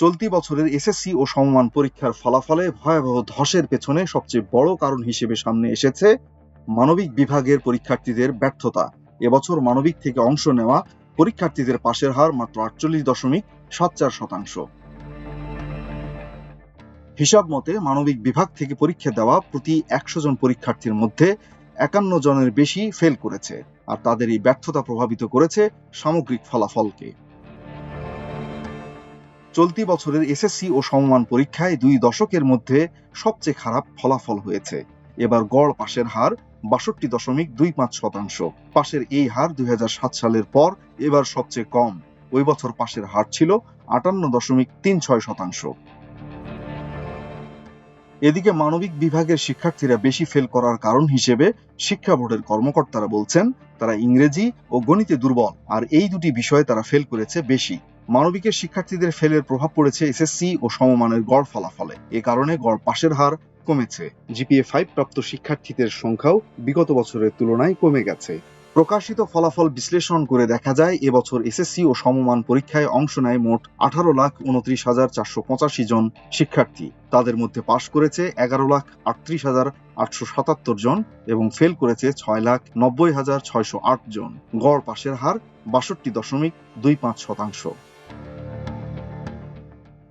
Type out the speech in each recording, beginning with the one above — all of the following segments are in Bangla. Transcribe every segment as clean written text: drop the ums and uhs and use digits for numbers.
চলতি বছরের এসএসসি ও সমমান পরীক্ষার ফলাফলে ভয়াবহ ধসের পেছনে সবচেয়ে বড় কারণ হিসেবে সামনে এসেছে মানবিক বিভাগের পরীক্ষার্থীদের ব্যর্থতা। এবছর মানবিক থেকে অংশ নেওয়া পরীক্ষার্থীদের পাশের হার মাত্র 48.74%। হিসাব মতে মানবিক বিভাগ থেকে পরীক্ষা দেওয়া প্রতি 100 জন পরীক্ষার্থীর মধ্যে 51 জনের বেশি ফেল করেছে, আর তাদের এই ব্যর্থতা প্রভাবিত করেছে সামগ্রিক ফলাফলকে। চলতি বছরের এসএসসি ও সমমান পরীক্ষায় 2 দশকের মধ্যে সবচেয়ে খারাপ ফলাফল হয়েছে। এবার গড় পাশের হার 62.25%। পাশের এই হার 2007 সালের পর এবার সবচেয়ে কম। ওই বছর পাশের হার ছিল 58.36%। এদিকে মানবিক বিভাগের শিক্ষার্থীরা বেশি ফেল করার কারণ হিসেবে শিক্ষা বোর্ডের কর্মকর্তারা বলছেন তারা ইংরেজি ও গণিতে দুর্বল, আর এই দুটি বিষয়ে তারা ফেল করেছে বেশি। মানবিকের শিক্ষার্থীদের ফেলের প্রভাব পড়েছে এসএসসি ও সমমানের গড় ফলাফলে। এ কারণে গড় পাশের হার কমেছে। জিপিএ 5 প্রাপ্ত শিক্ষার্থীদের সংখ্যাও বিগত বছরের তুলনায় কমে গেছে। প্রকাশিত ফলাফল বিশ্লেষণ করে দেখা যায় এবছর এসএসসি ও সমমান পরীক্ষায় অংশ নেয় মোট 18,29,485 জন শিক্ষার্থী। তাদের মধ্যে পাশ করেছে 11,38,877 জন এবং ফেল করেছে 6,90,608 জন। গড় পাশের হার 62.25%।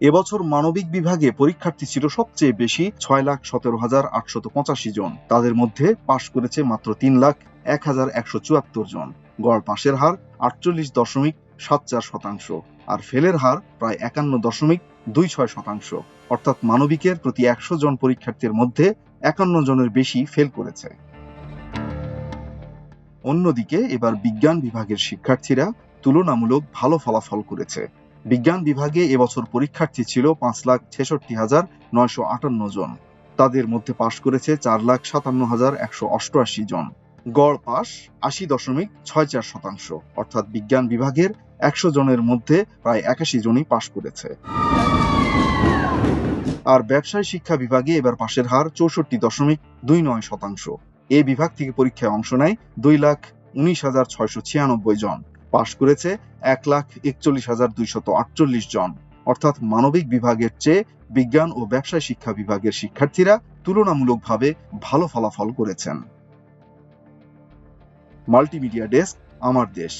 এবছর মানবিক বিভাগে পরীক্ষার্থী ছিল সবচেয়ে বেশি 6,17,885 জন। তাদের মধ্যে পাশ করেছে মাত্র 3,01,174 জন। গড় পাশের হার 48.76%, আর ফেলের হার প্রায় 51.26%। অর্থাৎ মানবিকের প্রতি 100 জন পরীক্ষার্থীর মধ্যে 51 জনের বেশি ফেল করেছে। অন্যদিকে এবার বিজ্ঞান বিভাগের শিক্ষার্থীরা তুলনামূলক ভালো ফলাফল করেছে। বিজ্ঞান বিভাগে এবছর পরীক্ষার্থী ছিল 5,66,958 জন। তাদের মধ্যে পাশ করেছে 4,57,188 জন। গড় পাস 80.64%। অর্থাৎ বিজ্ঞান বিভাগের 100 জনের মধ্যে প্রায় 81 জনই পাশ করেছে। আর ব্যবসায় শিক্ষা বিভাগে এবার পাশের হার 64.29%। এই বিভাগ থেকে পরীক্ষায় অংশ নেয় 2,19,696 জন। পাশ করেছে 1,41,248 জন। অর্থাৎ মানবিক বিভাগের চেয়ে বিজ্ঞান ও ব্যবসায় শিক্ষা বিভাগের শিক্ষার্থীরা তুলনামূলকভাবে ভালো ফলাফল করেছেন। মাল্টিমিডিয়া ডেস্ক, আমার দেশ।